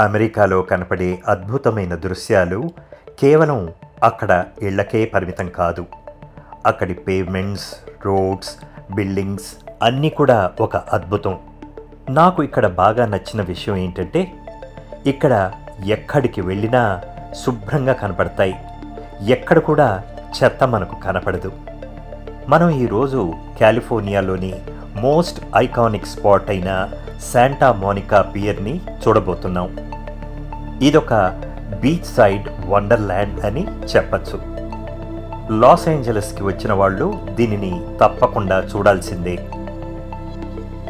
అమెరికాలో కనపడే అద్భుతమైన దృశ్యాలు కేవలం అక్కడ ఇళ్లకే పరిమితం కాదు. అక్కడి పేవ్మెంట్స్, రోడ్స్, బిల్డింగ్స్ అన్నీ కూడా ఒక అద్భుతం. నాకు ఇక్కడ బాగా నచ్చిన విషయం ఏంటంటే ఇక్కడ ఎక్కడికి వెళ్ళినా శుభ్రంగా కనపడతాయి. ఎక్కడ కూడా చెత్త మనకు కనపడదు. మనం ఈరోజు కాలిఫోర్నియాలోని మోస్ట్ ఐకానిక్ స్పాట్ అయిన శాంటా మోనికా పియర్ని చూడబోతున్నాం. ఇదొక బీచ్ సైడ్ వండర్ల్యాండ్ అని చెప్పచ్చు. లాస్ ఏంజలస్కి వచ్చిన వాళ్ళు దీనిని తప్పకుండా చూడాల్సిందే.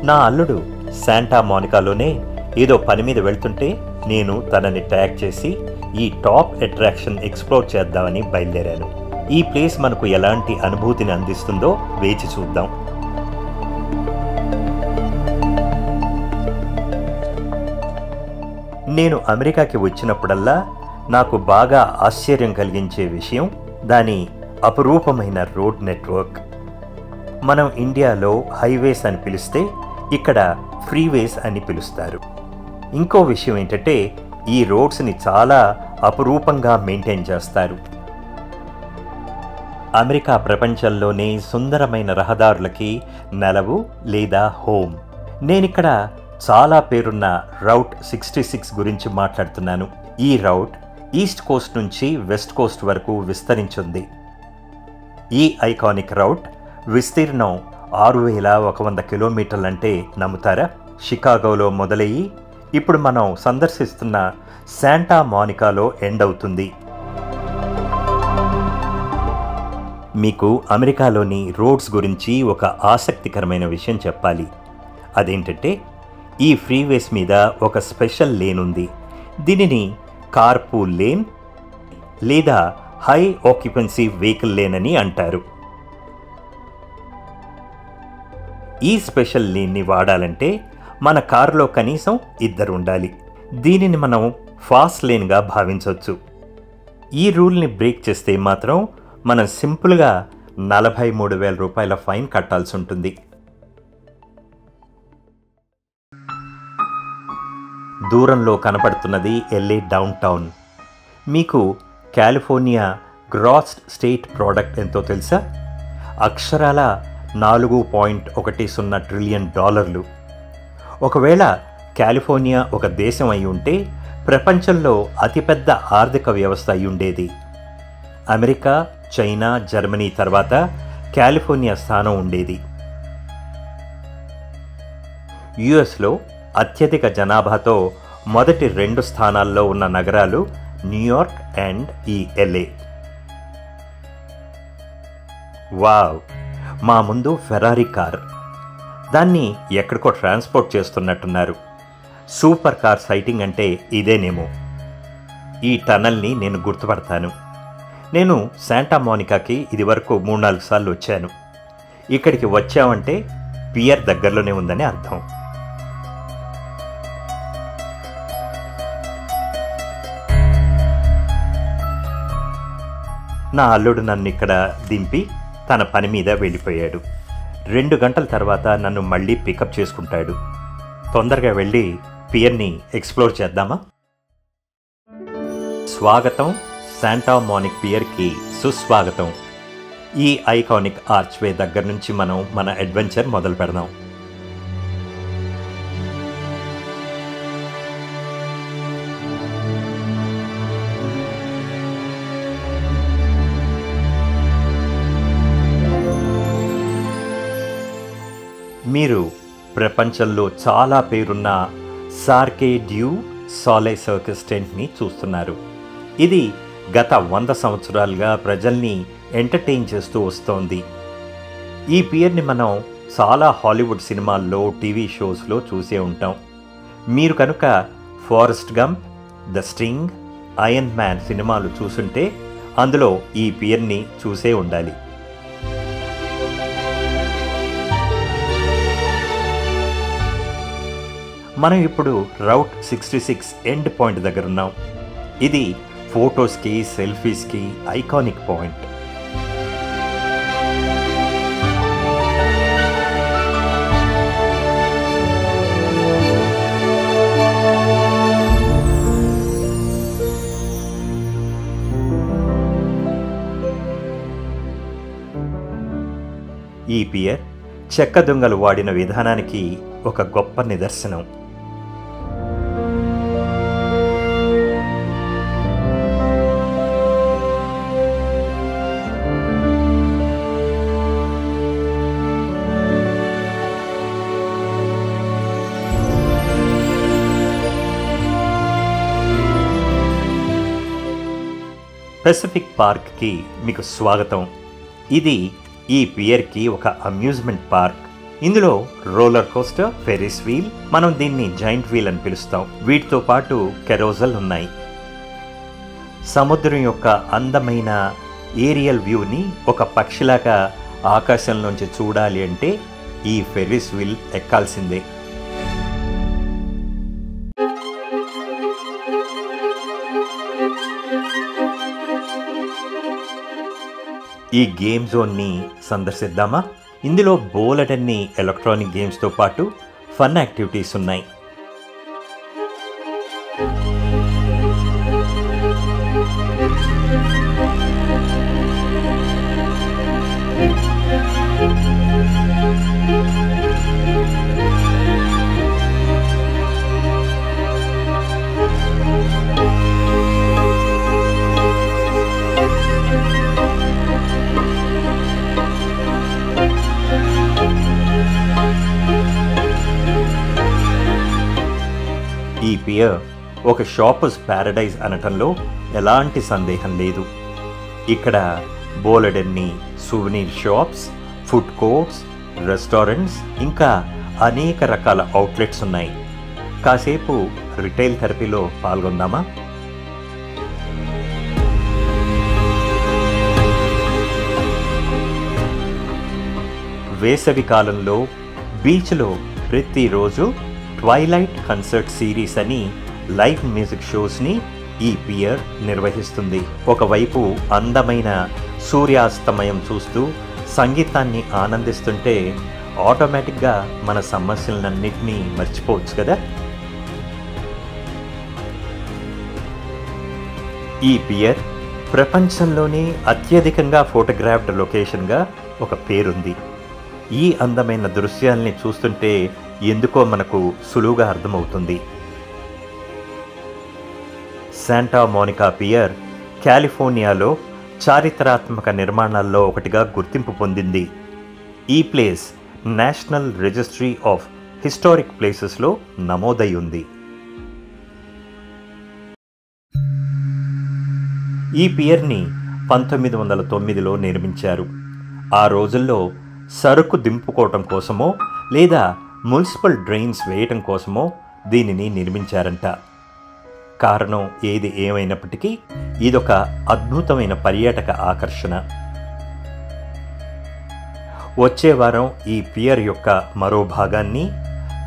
నా అల్లుడు శాంటా మోనికాలోనే ఏదో పని మీద వెళ్తుంటే నేను తనని ట్యాగ్ చేసి ఈ టాప్ అట్రాక్షన్ ఎక్స్ప్లోర్ చేద్దామని బయలుదేరాను. ఈ ప్లేస్ మనకు ఎలాంటి అనుభూతిని అందిస్తుందో వేచి చూద్దాం. నేను అమెరికాకి వచ్చినప్పుడల్లా నాకు బాగా ఆశ్చర్యం కలిగించే విషయం దాని అపురూపమైన రోడ్ నెట్వర్క్. మనం ఇండియాలో హైవేస్ అని పిలిస్తే ఇక్కడ ఫ్రీవేస్ అని పిలుస్తారు. ఇంకో విషయం ఏంటంటే ఈ రోడ్స్ని చాలా అపురూపంగా మెయింటైన్ చేస్తారు. అమెరికా ప్రపంచంలోనే సుందరమైన రహదారులకి నెలవు లేదా హోమ్. నేనిక్కడ చాలా పేరున్న రౌట్ 66 గురించి మాట్లాడుతున్నాను. ఈ రౌట్ ఈస్ట్ కోస్ట్ నుంచి వెస్ట్ కోస్ట్ వరకు విస్తరించింది. ఈ ఐకానిక్ రౌట్ విస్తీర్ణం 6100 కిలోమీటర్లంటే నమ్ముతారా? షికాగోలో మొదలయ్యి ఇప్పుడు మనం సందర్శిస్తున్న శాంటా మోనికాలో ఎండ్ అవుతుంది. మీకు అమెరికాలోని రోడ్స్ గురించి ఒక ఆసక్తికరమైన విషయం చెప్పాలి. అదేంటంటే ఈ ఫ్రీవేస్ మీద ఒక స్పెషల్ లేన్ ఉంది. దీనిని కార్పూల్ లేన్ లేదా హై ఆక్యుపెన్సీ వెహికల్ లేన్ అని అంటారు. ఈ స్పెషల్ లేన్ని వాడాలంటే మన కారులో కనీసం 2 ఉండాలి. దీనిని మనం ఫాస్ట్ లేన్గా భావించవచ్చు. ఈ రూల్ని బ్రేక్ చేస్తే మాత్రం మనం సింపుల్గా 43,000 రూపాయల ఫైన్ కట్టాల్సి ఉంటుంది. దూరంలో కనపడుతున్నది LA డౌన్ టౌన్. మీకు కాలిఫోర్నియా గ్రాస్ స్టేట్ ప్రోడక్ట్ ఎంతో తెలుసా? అక్షరాల $4.10 ట్రిలియన్. ఒకవేళ కాలిఫోర్నియా ఒక దేశం అయి ఉంటే ప్రపంచంలో అతిపెద్ద ఆర్థిక వ్యవస్థ అయి ఉండేది. అమెరికా, చైనా, జర్మనీ తర్వాత కాలిఫోర్నియా స్థానం ఉండేది. యుఎస్లో అత్యధిక జనాభాతో మొదటి 2 స్థానాల్లో ఉన్న నగరాలు న్యూయార్క్ అండ్ ఈ LA. వావ్! మా ముందు ఫెరారీ కార్. దాన్ని ఎక్కడికో ట్రాన్స్పోర్ట్ చేస్తున్నట్టున్నారు. సూపర్ కార్ సైటింగ్ అంటే ఇదేనేమో. ఈ టనల్ని నేను గుర్తుపడతాను. నేను శాంటా మోనికాకి ఇదివరకు 3-4 సార్లు వచ్చాను. ఇక్కడికి వచ్చామంటే పియర్ దగ్గరలోనే ఉందని అర్థం. నా అల్లుడు నన్ను ఇక్కడ దింపి తన పని మీద వెళ్ళిపోయాడు. 2 గంటల తర్వాత నన్ను మళ్ళీ పికప్ చేసుకుంటాడు. తొందరగా వెళ్ళి పియర్ని ఎక్స్ప్లోర్ చేద్దామా? స్వాగతం శాంటా మోనిక్ పియర్కి సుస్వాగతం. ఈ ఐకానిక్ ఆర్చ్వే దగ్గర నుంచి మనం మన అడ్వెంచర్ మొదలు పెడదాం. మీరు ప్రపంచంలో చాలా పేరున్న సార్కే డ్యూ సాలే సర్కస్ టెంట్ని చూస్తున్నారు. ఇది గత 100 సంవత్సరాలుగా ప్రజల్ని ఎంటర్టైన్ చేస్తూ వస్తోంది. ఈ పియర్ని మనం చాలా హాలీవుడ్ సినిమాల్లో, టీవీ షోస్లో చూసే ఉంటాం. మీరు కనుక forest Gump, the sting, iron man సినిమాలు చూసుంటే అందులో ఈ పియర్ని చూసే ఉండాలి. మనం ఇప్పుడు రౌట్ 66 ఎండ్ పాయింట్ దగ్గర ఉన్నాం. ఇది ఫోటోస్కి, సెల్ఫీస్కి ఐకానిక్ పాయింట్. ఈ పియర్ చెక్క దొంగలు వాడిన విధానానికి ఒక గొప్ప నిదర్శనం. పెసిఫిక్ పార్క్కి మీకు స్వాగతం. ఇది ఈ పియర్కి ఒక అమ్యూజ్మెంట్ పార్క్. ఇందులో రోలర్ కోస్టర్, ఫెరిస్ వీల్, మనం దీన్ని జాయింట్ వీల్ అని పిలుస్తాం, వీటితో పాటు కెరోజల్ ఉన్నాయి. సముద్రం యొక్క అందమైన ఏరియల్ వ్యూని ఒక పక్షిలాగా ఆకాశంలోంచి చూడాలి అంటే ఈ ఫెరిస్ వీల్ ఎక్కాల్సిందే. ఈ గేమ్ జోన్ని సందర్శిద్దామా? ఇందులో బోలెడన్ని ఎలక్ట్రానిక్ గేమ్స్తో పాటు ఫన్ యాక్టివిటీస్ ఉన్నాయి. ఈ పియర్ ఒక షాపర్స్ ప్యారడైజ్ అనటంలో ఎలాంటి సందేహం లేదు. ఇక్కడ బోలెడన్ని సూవెనీర్ షాప్స్, ఫుడ్ కోర్ట్స్, రెస్టారెంట్స్, ఇంకా అనేక రకాల అవుట్లెట్స్ ఉన్నాయి. కాసేపు రిటైల్ థెరపీలో పాల్గొందామా? వేసవి కాలంలో బీచ్లో ప్రతిరోజు ట్వైలైట్ కన్సర్ట్ సిరీస్ అని లైవ్ మ్యూజిక్ షోస్ని ఈ పియర్ నిర్వహిస్తుంది. ఒకవైపు అందమైన సూర్యాస్తమయం చూస్తూ సంగీతాన్ని ఆనందిస్తుంటే ఆటోమేటిక్గా మన సమస్యలన్నింటినీ మర్చిపోవచ్చు కదా. ఈ పియర్ ప్రపంచంలోనే అత్యధికంగా ఫోటోగ్రాఫ్డ్ లొకేషన్గా ఒక పేరుంది. ఈ అందమైన దృశ్యాల్ని చూస్తుంటే ఎందుకో మనకు సులువుగా అర్థమవుతుంది. శాంటా మోనికా పియర్ కాలిఫోర్నియాలో చారిత్రాత్మక నిర్మాణాల్లో ఒకటిగా గుర్తింపు పొందింది. ఈ place national registry of historic ప్లేసెస్లో నమోదై ఉంది. ఈ పియర్ని 1909లో నిర్మించారు. ఆ రోజుల్లో సరుకు దింపుకోవటం కోసమో లేదా మున్సిపల్ డ్రైన్స్ వేయటం కోసమో దీనిని నిర్మించారంట. కారణం ఏది ఏమైనప్పటికీ ఇదొక అద్భుతమైన పర్యాటక ఆకర్షణ. వచ్చే వారం ఈ పియర్ యొక్క మరో భాగాన్ని,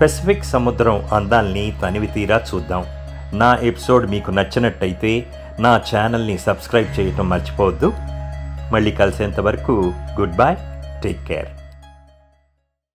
పెసిఫిక్ సముద్రం అందాల్ని తనివి తీరా చూద్దాం. నా ఎపిసోడ్ మీకు నచ్చినట్టయితే నా ఛానల్ని సబ్స్క్రైబ్ చేయటం మర్చిపోవద్దు. మళ్ళీ కలిసేంత వరకు గుడ్ బై, టేక్ కేర్.